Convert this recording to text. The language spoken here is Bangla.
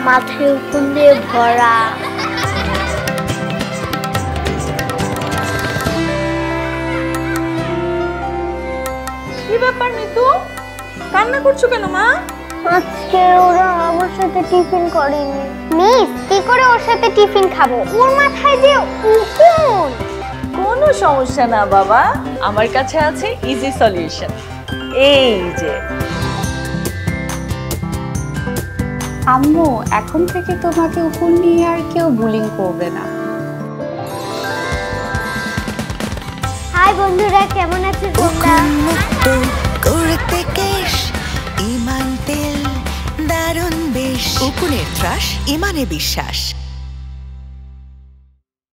মাথায় উকুন দিয়ে ভরা। কি ব্যাপার নিতু, কান্না করছো কেন মা? আজকে ওরা আমার সাথে টিফিন করেনি। মিস, কি করে ওর সাথে টিফিন খাবো? ওর মাথায় যে উকুন। কোনো সমস্যা না বাবা, আমার কাছে আছে ইজি সলিউশন। এই যে আম্মু, এখন থেকে তোমাকে উকুন নিয়ে আর কেউ বুলিং করবে না। হাই বন্ধুরা, কেমন আছেন তোমরা? করতে কেশ ইমান তেল দারুণ বেশ উকুনের ত্রাস ইমানে বিশ্বাস।